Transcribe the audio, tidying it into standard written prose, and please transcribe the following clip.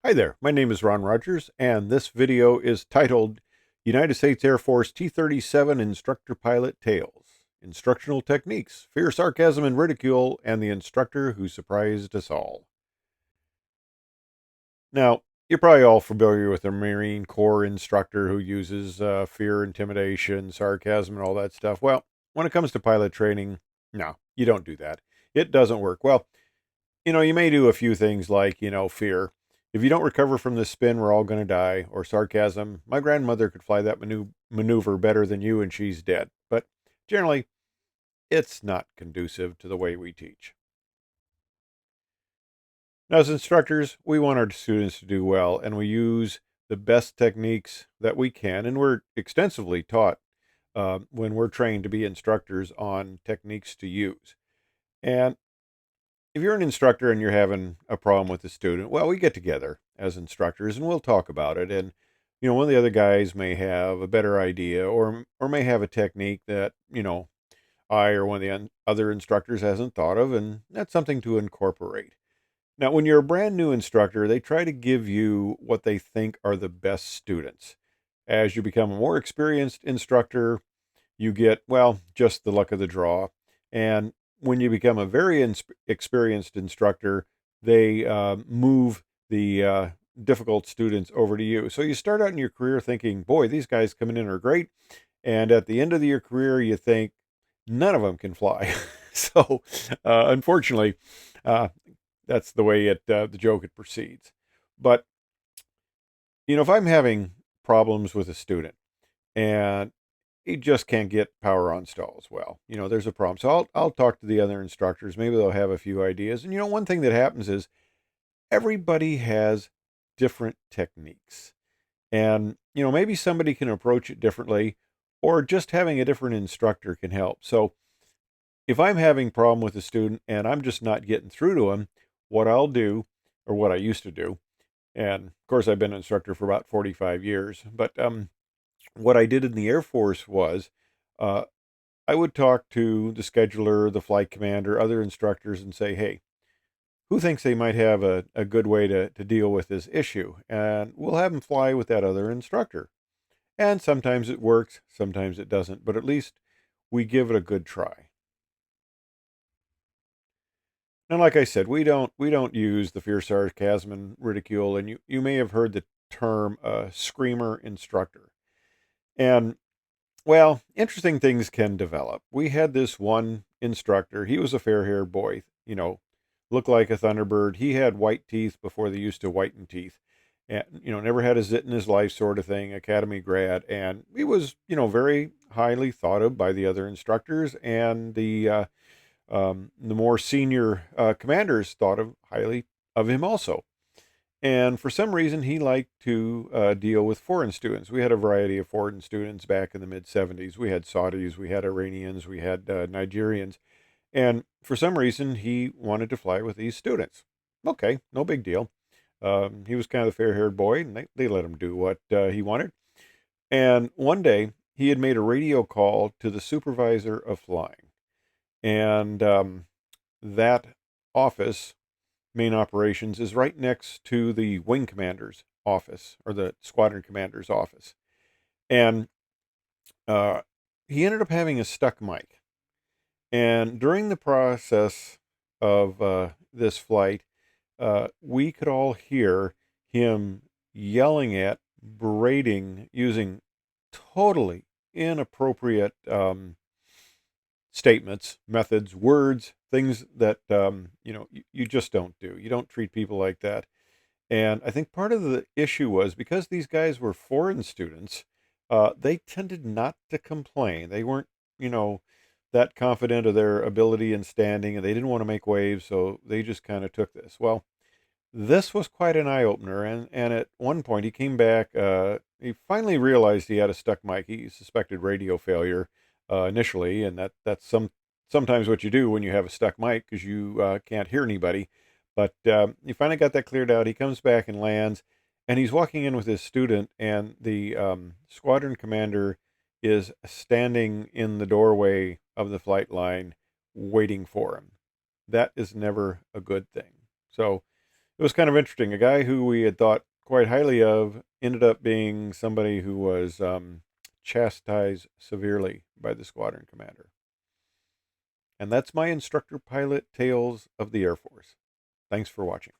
Hi there, my name is Ron Rogers, and this video is titled United States Air Force T-37 Instructor Pilot Tales, Instructional Techniques, Fear, Sarcasm, and Ridicule, and the Instructor Who Surprised Us All. Now, you're probably all familiar with the Marine Corps instructor who uses fear, intimidation, sarcasm, and all that stuff. Well, when it comes to pilot training, no, you don't do that. It doesn't work. Well, you may do a few things like, fear. If you don't recover from this spin, we're all going to die. Or sarcasm. My grandmother could fly that maneuver better than you and she's dead. But generally, it's not conducive to the way we teach. Now, as instructors, we want our students to do well, and we use the best techniques that we can. And we're extensively taught when we're trained to be instructors on techniques to use. And if you're an instructor and you're having a problem with a student, well, we get together as instructors and we'll talk about it. And one of the other guys may have a better idea, or may have a technique that I or one of the other instructors hasn't thought of, and that's something to incorporate. Now, when you're a brand new instructor, they try to give you what they think are the best students. As you become a more experienced instructor, you get, well, just the luck of the draw. And when you become a very experienced instructor, they move the difficult students over to you. So you start out in your career thinking, boy, these guys coming in are great. And at the end of your career, you think none of them can fly. So unfortunately, uh, that's the way the joke it proceeds. But, if I'm having problems with a student, and he just can't get power on stalls. Well, there's a problem. So I'll talk to the other instructors. Maybe they'll have a few ideas. And one thing that happens is everybody has different techniques. And maybe somebody can approach it differently, or just having a different instructor can help. So if I'm having a problem with a student and I'm just not getting through to him, what I'll do, or what I used to do, and of course I've been an instructor for about 45 years, but what I did in the Air Force was uh, I would talk to the scheduler, the flight commander, other instructors, and say, hey, who thinks they might have a good way to deal with this issue? And we'll have them fly with that other instructor. And sometimes it works, sometimes it doesn't, but at least we give it a good try. And like I said, we don't use the fear, sarcasm, and ridicule. And you may have heard the term screamer instructor. And well, interesting things can develop. We had this one instructor. He was a fair-haired boy, looked like a Thunderbird. He had white teeth before they used to whiten teeth. And, never had a zit in his life sort of thing, academy grad. And he was, very highly thought of by the other instructors. And the more senior commanders thought of highly of him also. And for some reason, he liked to deal with foreign students. We had a variety of foreign students back in the mid 70s. We had Saudis, we had Iranians, we had Nigerians. And for some reason, he wanted to fly with these students. Okay, no big deal. He was kind of a fair haired boy, and they let him do what he wanted. And one day, he had made a radio call to the supervisor of flying. And that office, main operations, is right next to the wing commander's office, or the squadron commander's office. And uh, he ended up having a stuck mic. And during the process of this flight, we could all hear him yelling at, berating, using totally inappropriate statements, methods, words, things that you just don't do. You don't treat people like that. And I think part of the issue was because these guys were foreign students, they tended not to complain. They weren't, you know, that confident of their ability and standing, and they didn't want to make waves, so they just kind of took this. Well, this was quite an eye opener, and at one point he came back. He finally realized he had a stuck mic. He suspected radio failure initially, and that's sometimes what you do when you have a stuck mic because you can't hear anybody. But he finally got that cleared out. He comes back and lands, and he's walking in with his student, and the squadron commander is standing in the doorway of the flight line waiting for him. That is never a good thing. So It was kind of interesting. A guy who we had thought quite highly of ended up being somebody who was chastised severely by the squadron commander. And that's my instructor pilot tales of the Air Force. Thanks for watching.